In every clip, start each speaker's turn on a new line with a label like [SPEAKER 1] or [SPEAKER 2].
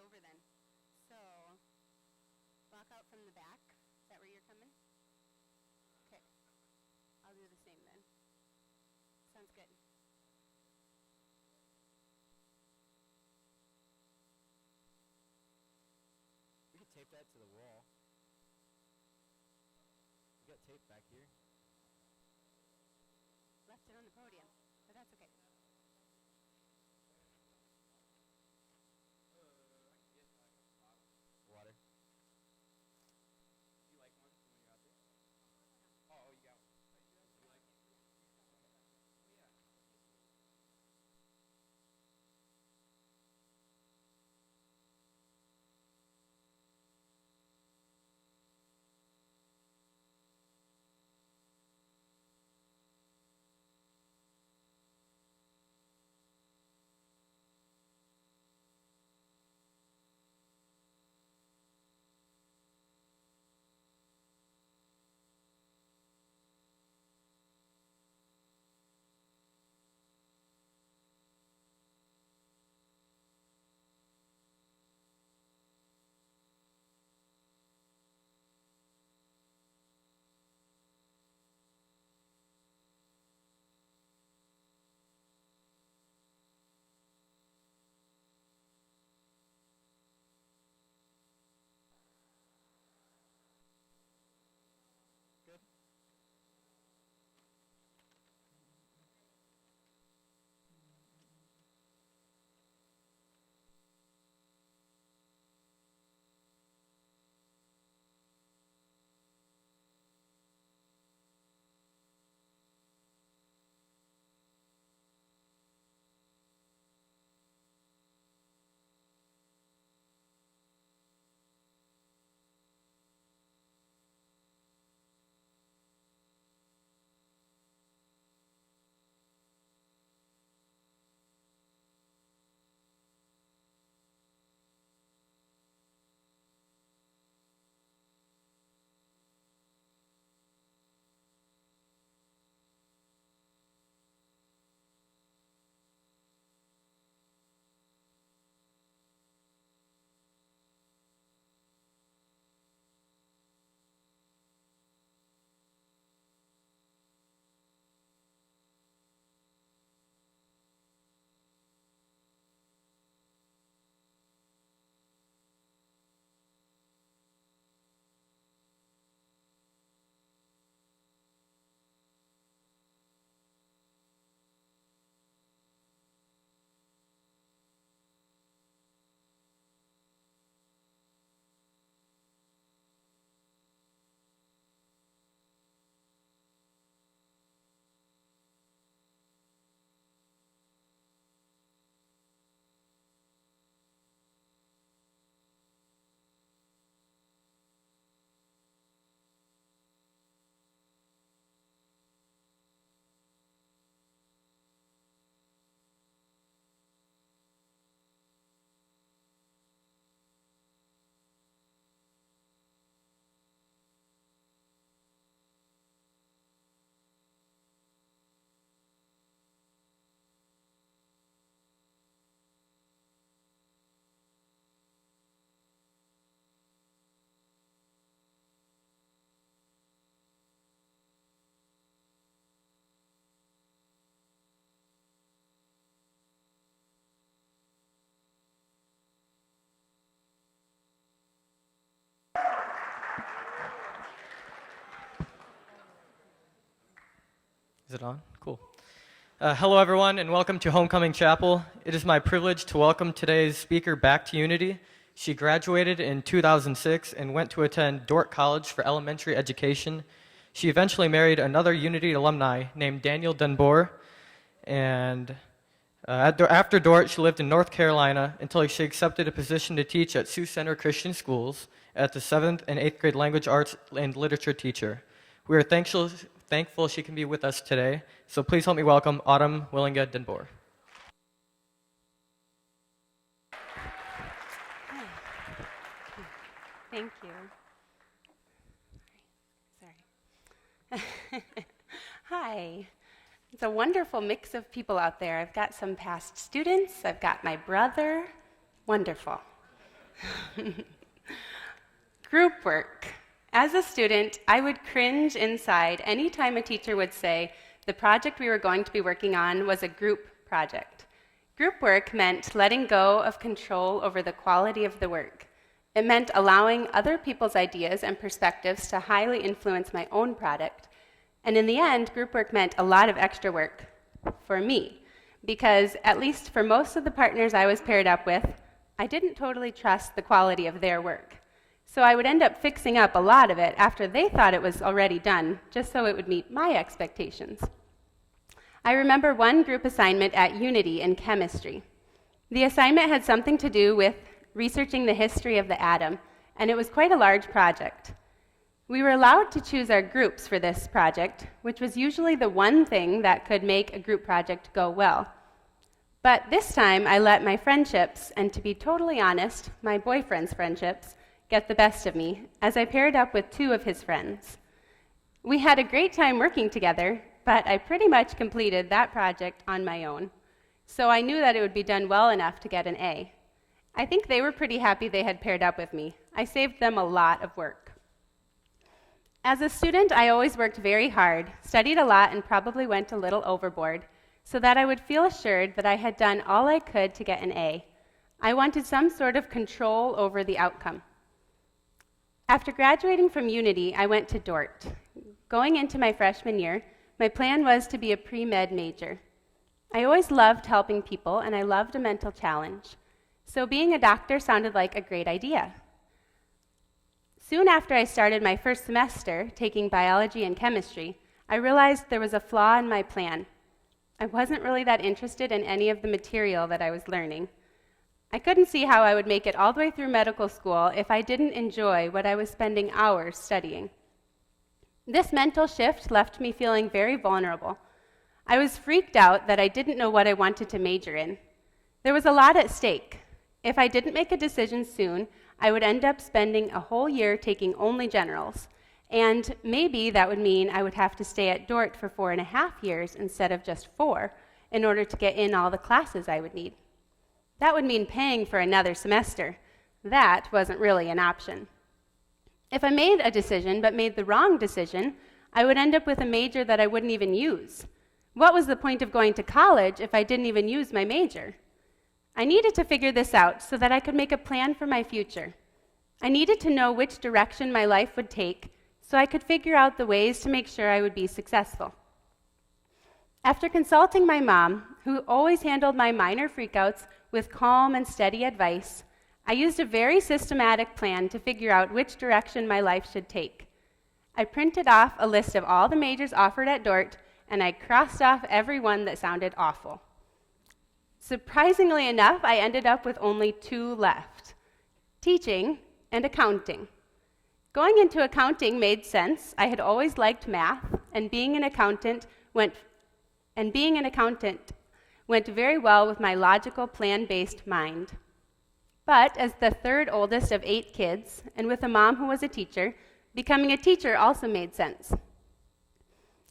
[SPEAKER 1] over then. So, walk out from the back. Is that where you're coming? Okay. I'll do the same then. Sounds good.
[SPEAKER 2] We could tape that to the wall. We got tape back here.
[SPEAKER 1] Left it on the podium, but that's okay.
[SPEAKER 2] Water. Do you like one when you're out there? Oh, you got one. You like one? Oh, yeah. Good.
[SPEAKER 3] Is it on? Cool. Hello, everyone, and welcome to Homecoming Chapel. It is my privilege to welcome today's speaker back to Unity. She graduated in 2006 and went to attend Dordt College for elementary education. She eventually married another Unity alumni named Daniel Dunbar, and after Dordt, she lived in North Carolina until she accepted a position to teach at Sioux Center Christian Schools as the 7th and 8th grade language arts and literature teacher. We are thankful she can be with us today, so please help me welcome Autumn Willinga Dunbar.
[SPEAKER 1] Thank you. Sorry. Hi. It's a wonderful mix of people out there. I've got some past students. I've got my brother. Wonderful. Group work. As a student, I would cringe inside anytime a teacher would say the project we were going to be working on was a group project. Group work meant letting go of control over the quality of the work. It meant allowing other people's ideas and perspectives to highly influence my own product. And in the end, group work meant a lot of extra work for me, because at least for most of the partners I was paired up with, I didn't totally trust the quality of their work. So I would end up fixing up a lot of it after they thought it was already done, just so it would meet my expectations. I remember one group assignment at Unity in chemistry. The assignment had something to do with researching the history of the atom, and it was quite a large project. We were allowed to choose our groups for this project, which was usually the one thing that could make a group project go well. But this time, I let my friendships, and to be totally honest, my boyfriend's friendships, get the best of me, as I paired up with two of his friends. We had a great time working together, but I pretty much completed that project on my own. So I knew that it would be done well enough to get an A. I think they were pretty happy they had paired up with me. I saved them a lot of work. As a student, I always worked very hard, studied a lot, and probably went a little overboard, so that I would feel assured that I had done all I could to get an A. I wanted some sort of control over the outcome. After graduating from Unity, I went to Dordt. Going into my freshman year, my plan was to be a pre-med major. I always loved helping people, and I loved a mental challenge. So being a doctor sounded like a great idea. Soon after I started my first semester, taking biology and chemistry, I realized there was a flaw in my plan. I wasn't really that interested in any of the material that I was learning. I couldn't see how I would make it all the way through medical school if I didn't enjoy what I was spending hours studying. This mental shift left me feeling very vulnerable. I was freaked out that I didn't know what I wanted to major in. There was a lot at stake. If I didn't make a decision soon, I would end up spending a whole year taking only generals, and maybe that would mean I would have to stay at Dordt for 4.5 years instead of just 4 in order to get in all the classes I would need. That would mean paying for another semester. That wasn't really an option. If I made a decision but made the wrong decision, I would end up with a major that I wouldn't even use. What was the point of going to college if I didn't even use my major? I needed to figure this out so that I could make a plan for my future. I needed to know which direction my life would take so I could figure out the ways to make sure I would be successful. After consulting my mom, who always handled my minor freakouts with calm and steady advice, I used a very systematic plan to figure out which direction my life should take. I printed off a list of all the majors offered at Dordt, and I crossed off every one that sounded awful. Surprisingly enough, I ended up with only 2 left: teaching and accounting. Going into accounting made sense. I had always liked math, and being an accountant went very well with my logical, plan-based mind. But as the third oldest of 8 kids, and with a mom who was a teacher, becoming a teacher also made sense.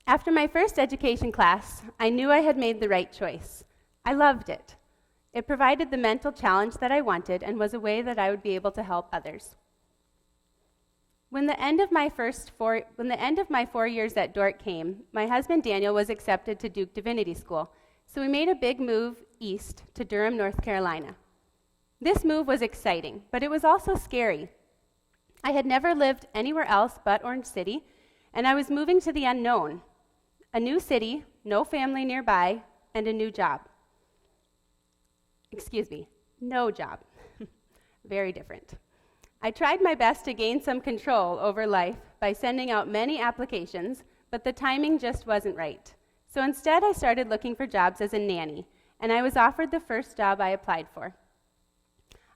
[SPEAKER 1] After my first education class, I knew I had made the right choice. I loved it. It provided the mental challenge that I wanted and was a way that I would be able to help others. When the end of my 4 years at Dordt came, my husband Daniel was accepted to Duke Divinity School, so we made a big move east to Durham, North Carolina. This move was exciting, but it was also scary. I had never lived anywhere else but Orange City, and I was moving to the unknown. A new city, no family nearby, and a new job. No job. Very different. I tried my best to gain some control over life by sending out many applications, but the timing just wasn't right. So instead, I started looking for jobs as a nanny, and I was offered the first job I applied for.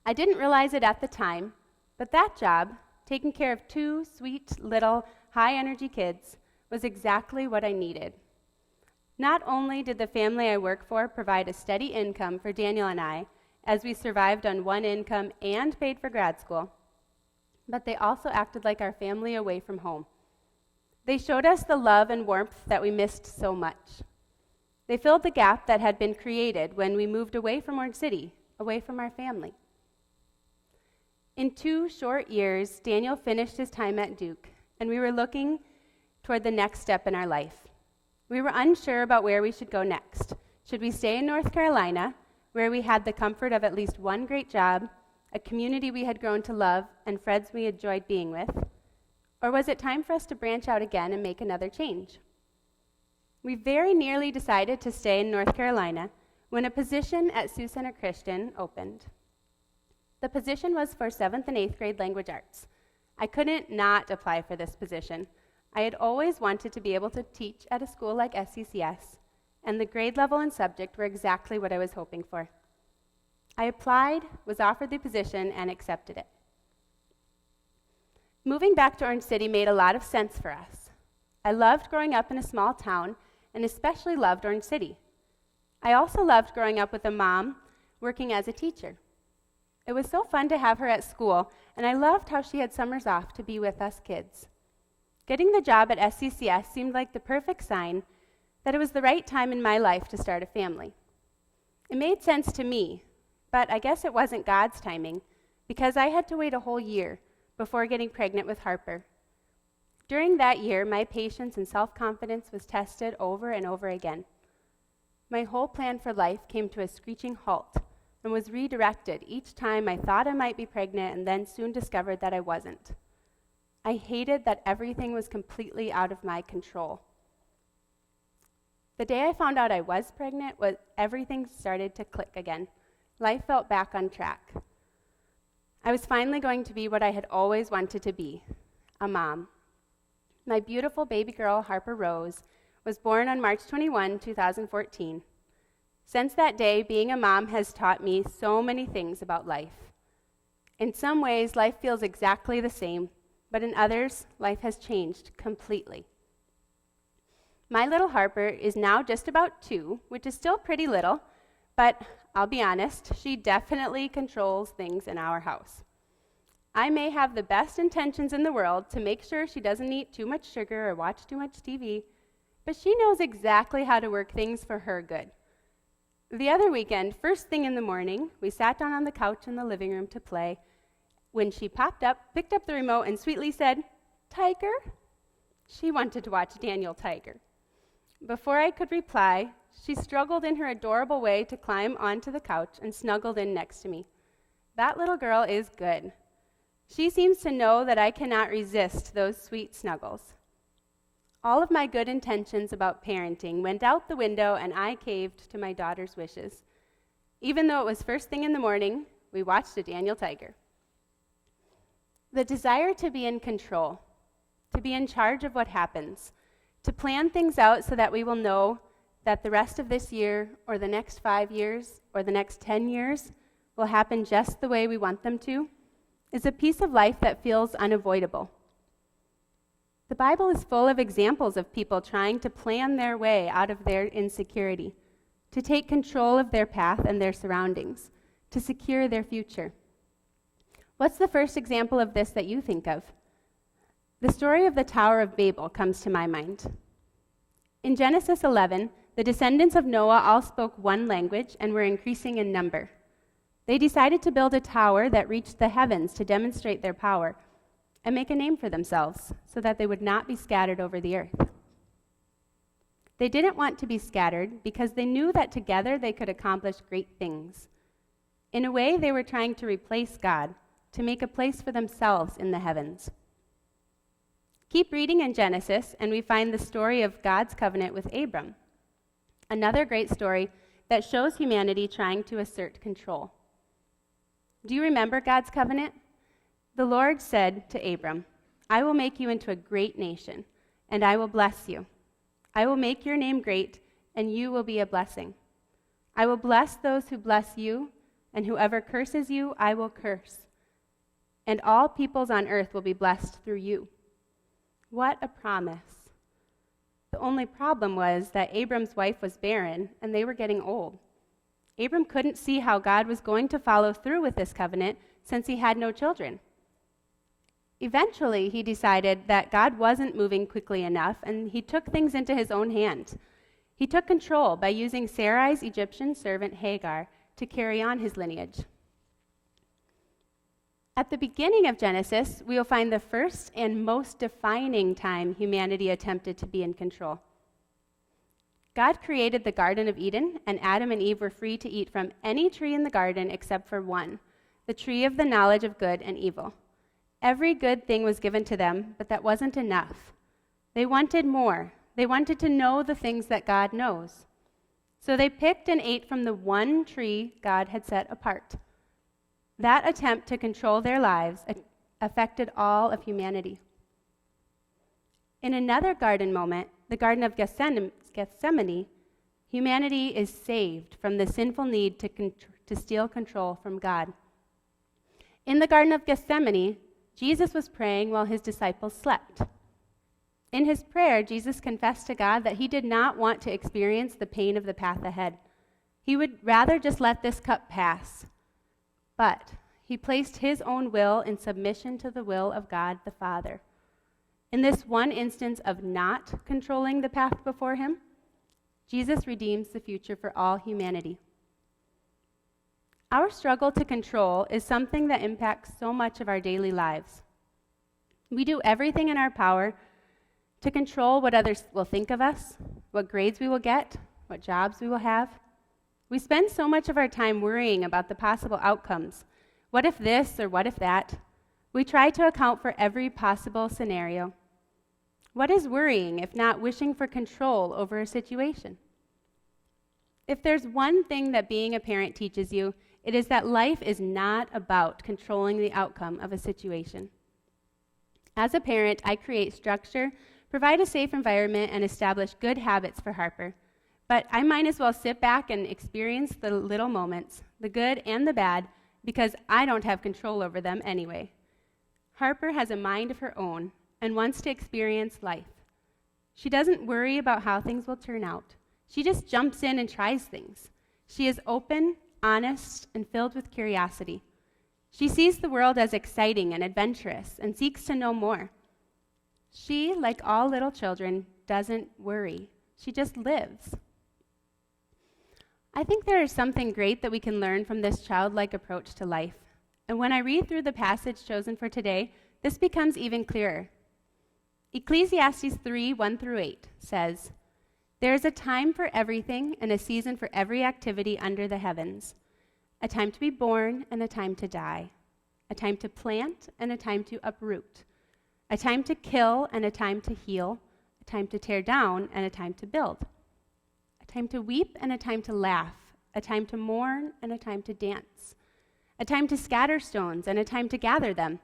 [SPEAKER 1] I didn't realize it at the time, but that job, taking care of 2 sweet little high-energy kids, was exactly what I needed. Not only did the family I work for provide a steady income for Daniel and I, as we survived on one income and paid for grad school, but they also acted like our family away from home. They showed us the love and warmth that we missed so much. They filled the gap that had been created when we moved away from Orange City, away from our family. In 2 short years, Daniel finished his time at Duke, and we were looking toward the next step in our life. We were unsure about where we should go next. Should we stay in North Carolina, where we had the comfort of at least one great job, a community we had grown to love, and friends we enjoyed being with? Or was it time for us to branch out again and make another change? We very nearly decided to stay in North Carolina when a position at Sioux Center Christian opened. The position was for 7th and 8th grade language arts. I couldn't not apply for this position. I had always wanted to be able to teach at a school like SCCS, and the grade level and subject were exactly what I was hoping for. I applied, was offered the position, and accepted it. Moving back to Orange City made a lot of sense for us. I loved growing up in a small town, and especially loved Orange City. I also loved growing up with a mom working as a teacher. It was so fun to have her at school, and I loved how she had summers off to be with us kids. Getting the job at SCCS seemed like the perfect sign that it was the right time in my life to start a family. It made sense to me, but I guess it wasn't God's timing, because I had to wait a whole year before getting pregnant with Harper. During that year, my patience and self-confidence was tested over and over again. My whole plan for life came to a screeching halt and was redirected each time I thought I might be pregnant and then soon discovered that I wasn't. I hated that everything was completely out of my control. The day I found out I was pregnant, everything started to click again. Life felt back on track. I was finally going to be what I had always wanted to be, a mom. My beautiful baby girl, Harper Rose, was born on March 21, 2014. Since that day, being a mom has taught me so many things about life. In some ways, life feels exactly the same, but in others, life has changed completely. My little Harper is now just about 2, which is still pretty little, but I'll be honest, she definitely controls things in our house. I may have the best intentions in the world to make sure she doesn't eat too much sugar or watch too much TV, but she knows exactly how to work things for her good. The other weekend, first thing in the morning, we sat down on the couch in the living room to play when she popped up, picked up the remote, and sweetly said, "Tiger?" She wanted to watch Daniel Tiger. Before I could reply, she struggled in her adorable way to climb onto the couch and snuggled in next to me. That little girl is good. She seems to know that I cannot resist those sweet snuggles. All of my good intentions about parenting went out the window, and I caved to my daughter's wishes. Even though it was first thing in the morning, we watched a Daniel Tiger. The desire to be in control, to be in charge of what happens, to plan things out so that we will know that the rest of this year or the next 5 years or the next 10 years will happen just the way we want them to, is a piece of life that feels unavoidable. The Bible is full of examples of people trying to plan their way out of their insecurity, to take control of their path and their surroundings, to secure their future. What's the first example of this that you think of? The story of the Tower of Babel comes to my mind. In Genesis 11, the descendants of Noah all spoke one language and were increasing in number. They decided to build a tower that reached the heavens to demonstrate their power and make a name for themselves so that they would not be scattered over the earth. They didn't want to be scattered because they knew that together they could accomplish great things. In a way, they were trying to replace God, to make a place for themselves in the heavens. Keep reading in Genesis, and we find the story of God's covenant with Abram, another great story that shows humanity trying to assert control. Do you remember God's covenant? The Lord said to Abram, "I will make you into a great nation, and I will bless you. I will make your name great, and you will be a blessing. I will bless those who bless you, and whoever curses you, I will curse. And all peoples on earth will be blessed through you." What a promise. The only problem was that Abram's wife was barren, and they were getting old. Abram couldn't see how God was going to follow through with this covenant since he had no children. Eventually, he decided that God wasn't moving quickly enough, and he took things into his own hands. He took control by using Sarai's Egyptian servant Hagar to carry on his lineage. At the beginning of Genesis, we will find the first and most defining time humanity attempted to be in control. God created the Garden of Eden, and Adam and Eve were free to eat from any tree in the garden except for one, the tree of the knowledge of good and evil. Every good thing was given to them, but that wasn't enough. They wanted more. They wanted to know the things that God knows. So they picked and ate from the one tree God had set apart. That attempt to control their lives affected all of humanity. In another garden moment, the Garden of Gethsemane, humanity is saved from the sinful need to steal control from God. In the Garden of Gethsemane, Jesus was praying while his disciples slept. In his prayer, Jesus confessed to God that he did not want to experience the pain of the path ahead. He would rather just let this cup pass. But he placed his own will in submission to the will of God the Father. In this one instance of not controlling the path before him, Jesus redeems the future for all humanity. Our struggle to control is something that impacts so much of our daily lives. We do everything in our power to control what others will think of us, what grades we will get, what jobs we will have. We spend so much of our time worrying about the possible outcomes. What if this or what if that? We try to account for every possible scenario. What is worrying if not wishing for control over a situation? If there's one thing that being a parent teaches you, it is that life is not about controlling the outcome of a situation. As a parent, I create structure, provide a safe environment, and establish good habits for Harper. But I might as well sit back and experience the little moments, the good and the bad, because I don't have control over them anyway. Harper has a mind of her own and wants to experience life. She doesn't worry about how things will turn out. She just jumps in and tries things. She is open, honest, and filled with curiosity. She sees the world as exciting and adventurous and seeks to know more. She, like all little children, doesn't worry. She just lives. I think there is something great that we can learn from this childlike approach to life. And when I read through the passage chosen for today, this becomes even clearer. Ecclesiastes 3:1-8 says, "There is a time for everything and a season for every activity under the heavens, a time to be born and a time to die, a time to plant and a time to uproot, a time to kill and a time to heal, a time to tear down and a time to build, a time to weep and a time to laugh, a time to mourn and a time to dance, a time to scatter stones and a time to gather them,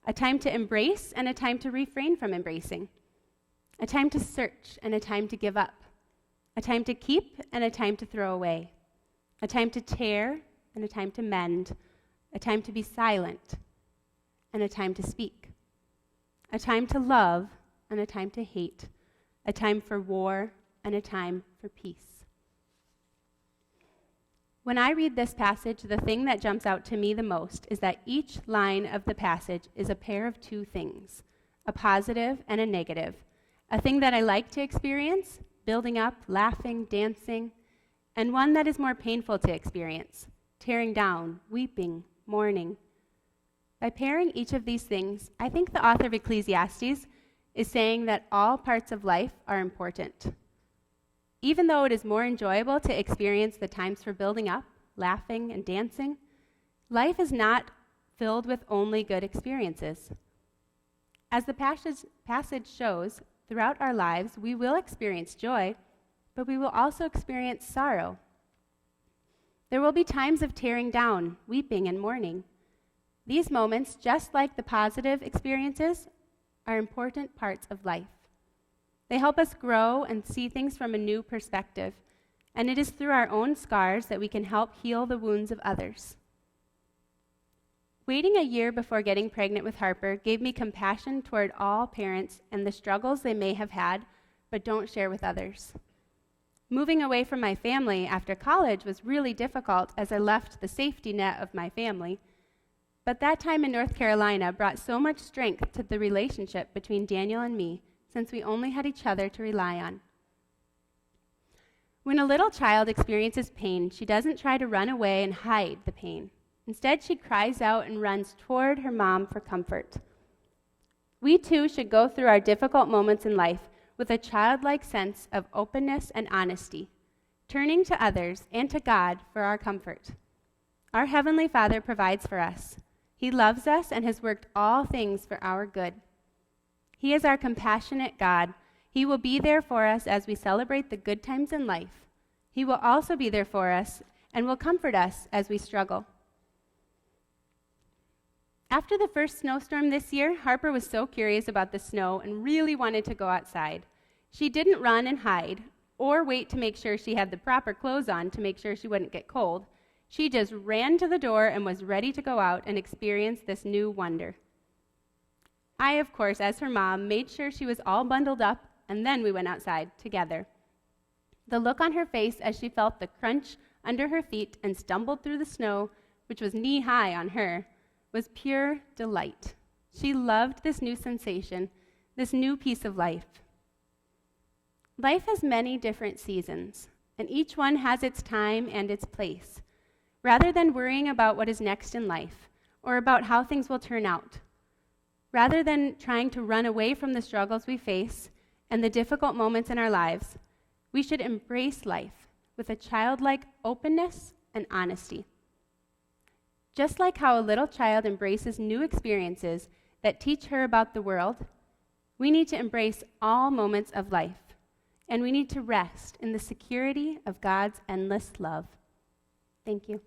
[SPEAKER 1] a time to embrace and a time to refrain from embracing, a time to search and a time to give up, a time to keep and a time to throw away, a time to tear and a time to mend, a time to be silent and a time to speak, a time to love and a time to hate, a time for war and a time for peace." When I read this passage, the thing that jumps out to me the most is that each line of the passage is a pair of two things, a positive and a negative, a thing that I like to experience, building up, laughing, dancing, and one that is more painful to experience, tearing down, weeping, mourning. By pairing each of these things, I think the author of Ecclesiastes is saying that all parts of life are important. Even though it is more enjoyable to experience the times for building up, laughing, and dancing, life is not filled with only good experiences. As the passage shows, throughout our lives, we will experience joy, but we will also experience sorrow. There will be times of tearing down, weeping, and mourning. These moments, just like the positive experiences, are important parts of life. They help us grow and see things from a new perspective, and it is through our own scars that we can help heal the wounds of others. Waiting a year before getting pregnant with Harper gave me compassion toward all parents and the struggles they may have had, but don't share with others. Moving away from my family after college was really difficult as I left the safety net of my family, but that time in North Carolina brought so much strength to the relationship between Daniel and me, since we only had each other to rely on. When a little child experiences pain, she doesn't try to run away and hide the pain. Instead, she cries out and runs toward her mom for comfort. We too should go through our difficult moments in life with a childlike sense of openness and honesty, turning to others and to God for our comfort. Our Heavenly Father provides for us. He loves us and has worked all things for our good. He is our compassionate God. He will be there for us as we celebrate the good times in life. He will also be there for us and will comfort us as we struggle. After the first snowstorm this year, Harper was so curious about the snow and really wanted to go outside. She didn't run and hide or wait to make sure she had the proper clothes on to make sure she wouldn't get cold. She just ran to the door and was ready to go out and experience this new wonder. I, of course, as her mom, made sure she was all bundled up, and then we went outside together. The look on her face as she felt the crunch under her feet and stumbled through the snow, which was knee-high on her, was pure delight. She loved this new sensation, this new piece of life. Life has many different seasons, and each one has its time and its place. Rather than worrying about what is next in life or about how things will turn out, rather than trying to run away from the struggles we face and the difficult moments in our lives, we should embrace life with a childlike openness and honesty. Just like how a little child embraces new experiences that teach her about the world, we need to embrace all moments of life, and we need to rest in the security of God's endless love. Thank you.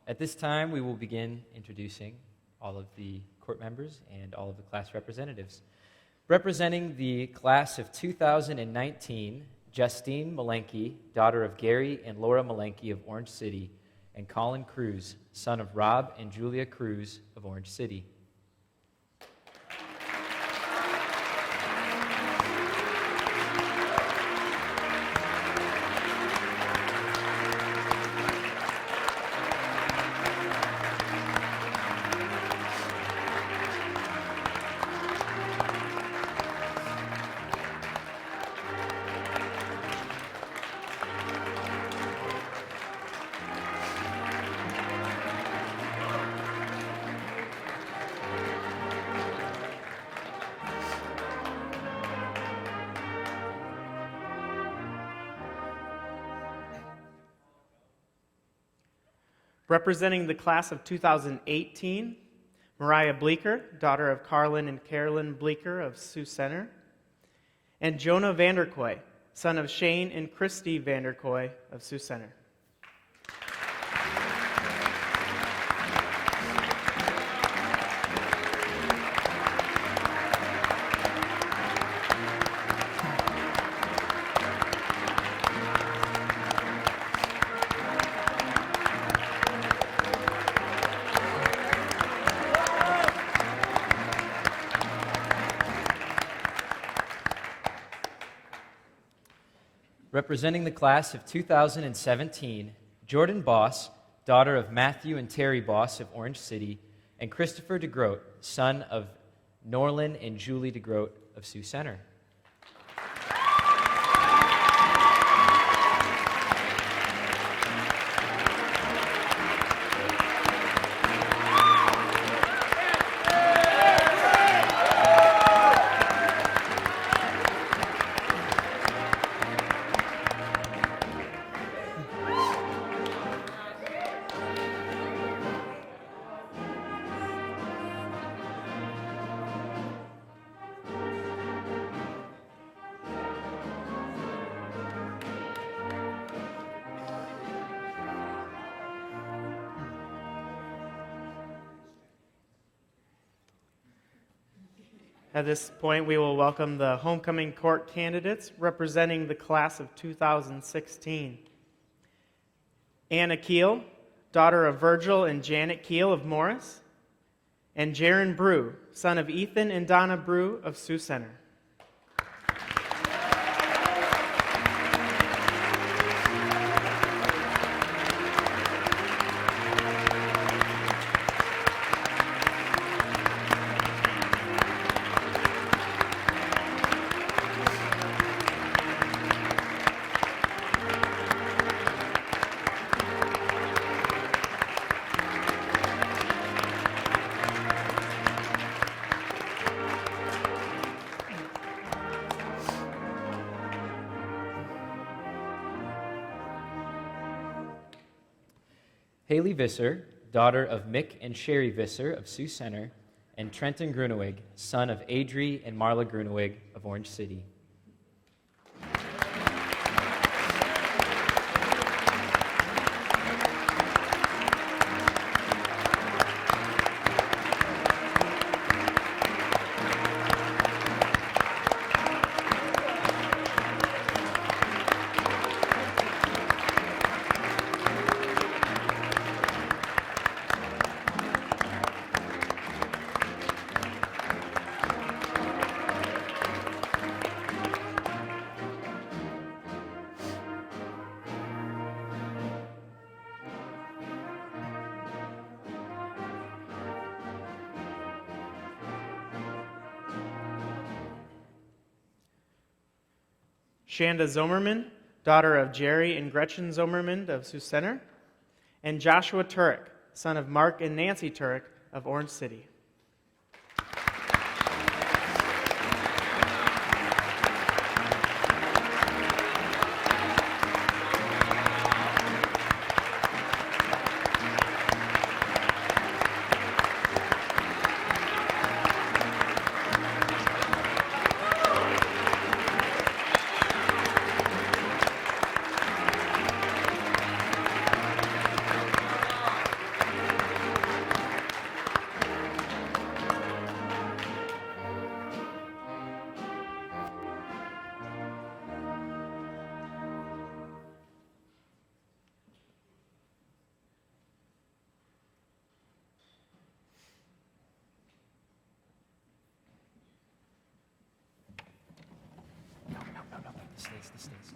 [SPEAKER 2] At this time, we will begin introducing all of the court members and all of the class representatives. Representing the class of 2019, Justine Malenke, daughter of Gary and Laura Malenke of Orange City, and Colin Cruz, son of Rob and Julia Cruz of Orange City.
[SPEAKER 4] Representing the class of 2018, Mariah Bleeker, daughter of Carlin and Carolyn Bleeker of Sioux Center, and Jonah Vanderkoy, son of Shane and Christy Vanderkoy of Sioux Center.
[SPEAKER 2] Representing the class of 2017, Jordan Boss, daughter of Matthew and Terry Boss of Orange City, and Christopher DeGroat, son of Norlin and Julie DeGroat of Sioux Center.
[SPEAKER 4] At this point, we will welcome the homecoming court candidates representing the class of 2016. Anna Keel, daughter of Virgil and Janet Keel of Morris, and Jaron Brew, son of Ethan and Donna Brew of Sioux Center.
[SPEAKER 2] Haley Visser, daughter of Mick and Sherry Visser of Sioux Center, and Trenton Grunewig, son of Adri and Marla Grunewig of Orange City. Shanda Zomerman, daughter of Jerry and Gretchen Zomerman of Sioux Center, and Joshua Turek, son of Mark and Nancy Turek of Orange City. The states.